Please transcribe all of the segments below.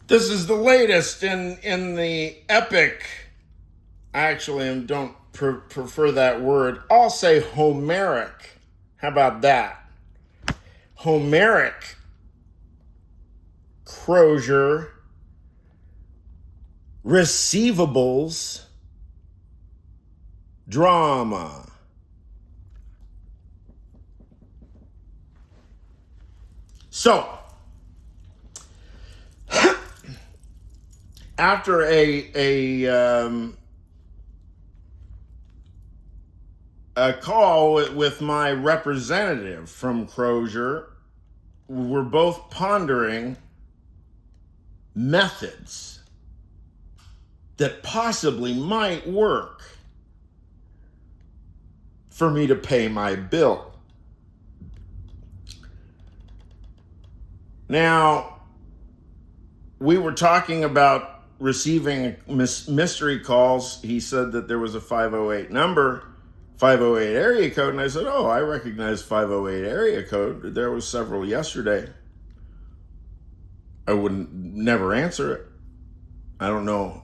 This is the latest in the epic. I actually don't prefer that word. I'll say Homeric. How about that? Homeric Crozier receivables drama. So, after a call with my representative from Crozier, we're both pondering methods that possibly might work for me to pay my bill. Now, we were talking about receiving mystery calls. He said that there was a 508 number, 508 area code, and I said, oh, I recognize 508 area code. There was several yesterday. I wouldn't never answer it. I don't know,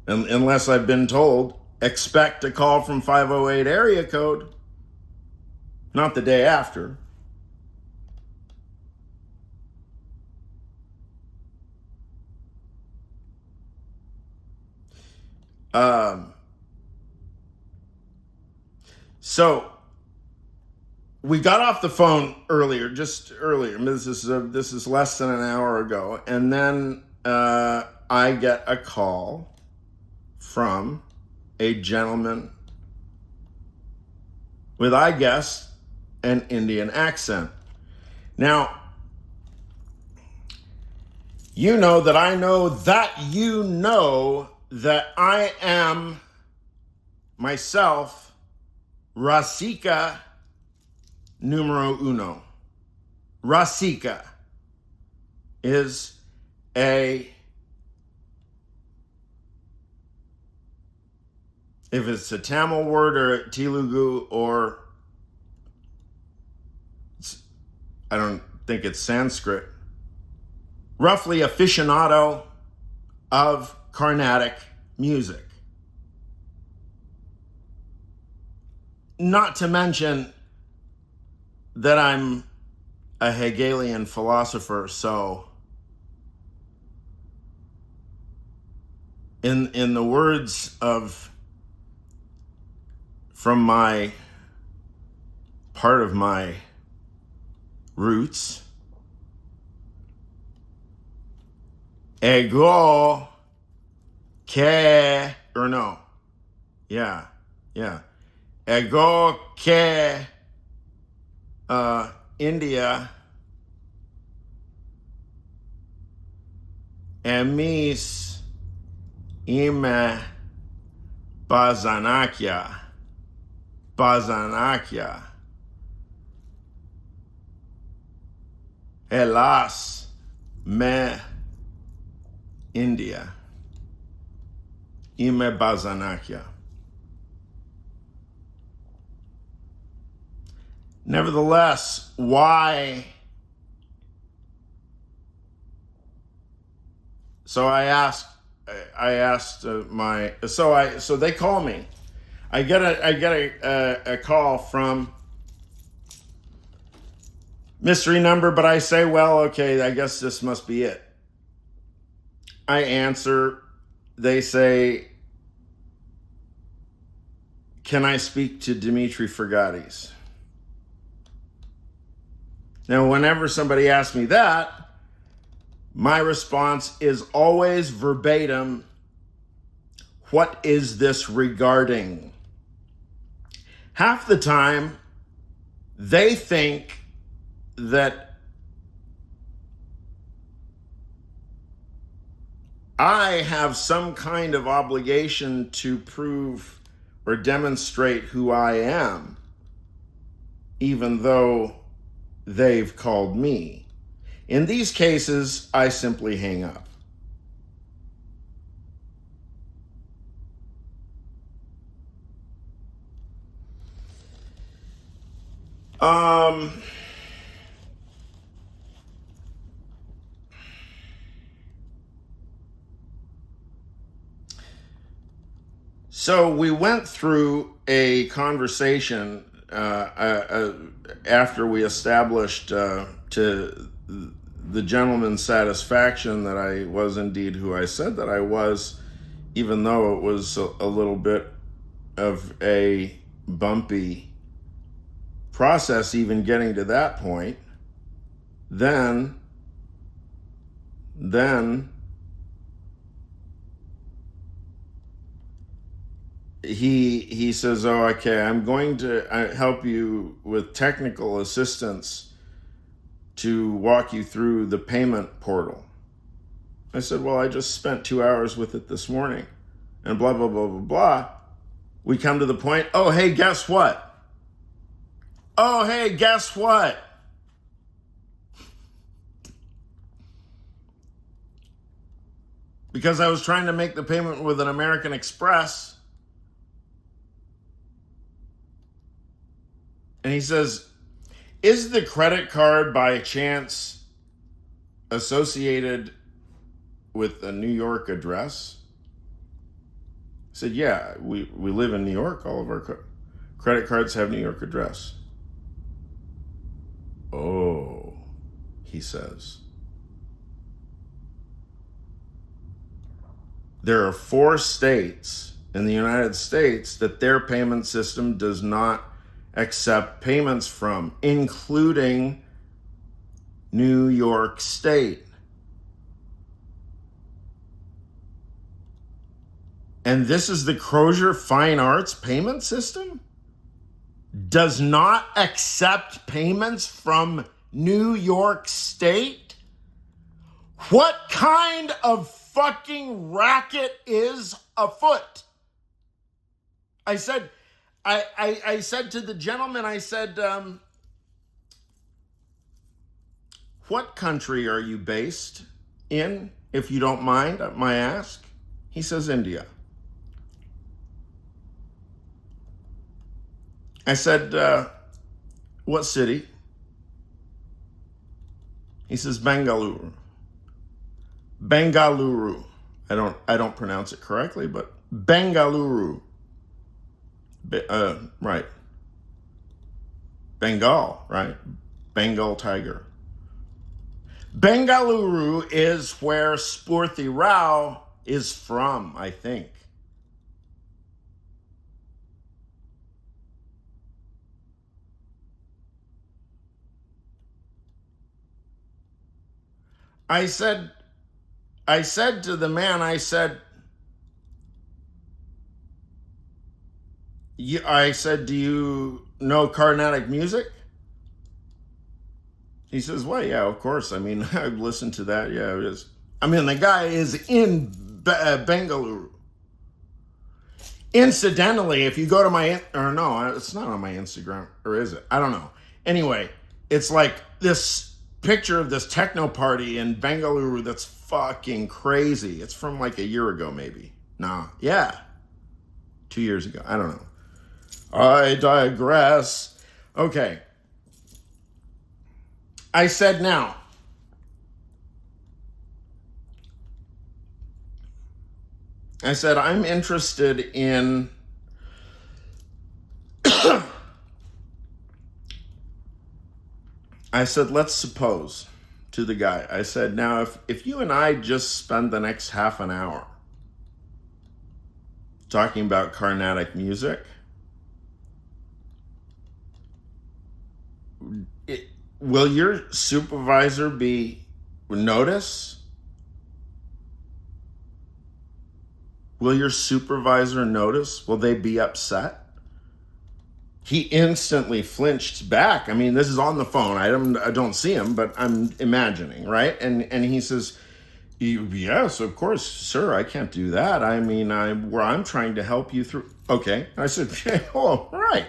unless I've been told, expect a call from 508 area code, not the day after. So we got off the phone just earlier. This is less than an hour ago, and then I get a call from a gentleman with, I guess, an Indian accent. Now, you know that I know that that I am myself Rasika numero uno. Rasika is if it's a Tamil word or a Telugu, or I don't think it's Sanskrit, roughly aficionado of Carnatic music. Not to mention that I'm a Hegelian philosopher, so in the words from my part of my roots, ego que, or no, yeah. Ego que India emis ime bazanakia Elas me India ime bazanakia. Nevertheless, why? So I asked so they call me. I get a call from mystery number, but I say, well, okay, I guess this must be it. I answer. They say, can I speak to Dimitri Fergadis? Now, whenever somebody asks me that, my response is always verbatim, what is this regarding? Half the time, they think that I have some kind of obligation to prove or demonstrate who I am, even though they've called me. In these cases, I simply hang up. So we went through a conversation after we established to the gentleman's satisfaction that I was indeed who I said that I was, even though it was a little bit of a bumpy process even getting to that point. Then he says, oh, okay, I'm going to help you with technical assistance to walk you through the payment portal. I said, well, I just spent 2 hours with it this morning, and blah, blah, blah, blah, blah. We come to the point, oh, hey, guess what? Oh, hey, guess what? Because I was trying to make the payment with an American Express. And he says, is the credit card by chance associated with a New York address? I said, yeah, we live in New York. All of our credit cards have New York address. Oh, he says. There are 4 states in the United States that their payment system does not accept payments from, including New York State. And this is the Crozier Fine Arts payment system? Does not accept payments from New York State? What kind of fucking racket is afoot? I said to the gentleman, I said, what country are you based in, if you don't mind my ask? He says, India. I said, what city? He says, Bengaluru. Bengaluru. I don't pronounce it correctly, but Bengaluru. Right. Bengal, right? Bengal tiger. Bengaluru is where Spurti Rao is from, I think. I said to the man, I said, do you know Carnatic music? He says, well, yeah, of course. I mean, I've listened to that. Yeah, it is. I mean, the guy is in Bengaluru. Incidentally, if you go to no, it's not on my Instagram, or is it? I don't know. Anyway, it's like this picture of this techno party in Bengaluru that's fucking crazy. It's from like a year ago, maybe. Nah, yeah. 2 years ago. I don't know. I digress. Okay. I said now. I said, I'm interested in I said, let's suppose to the guy, I said, now if you and I just spend the next half an hour talking about Carnatic music, will your supervisor notice? Will your supervisor notice? Will they be upset? He instantly flinched back. I mean, this is on the phone. I don't see him, but I'm imagining, right? And he says, yes, of course, sir, I can't do that. I mean, I'm trying to help you through. Okay. I said, oh, right.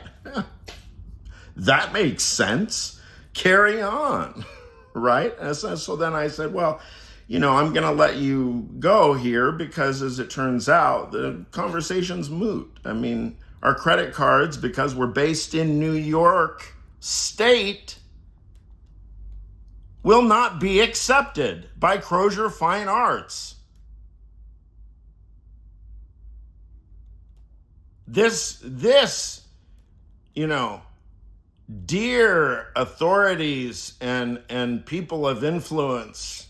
That makes sense. Carry on, right? So then I said, well, I'm going to let you go here because, as it turns out, the conversation's moot. I mean, our credit cards, because we're based in New York State, will not be accepted by Crozier Fine Arts. This, you know, dear authorities and people of influence,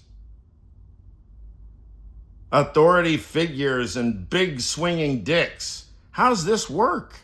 authority figures and big swinging dicks. How's this work?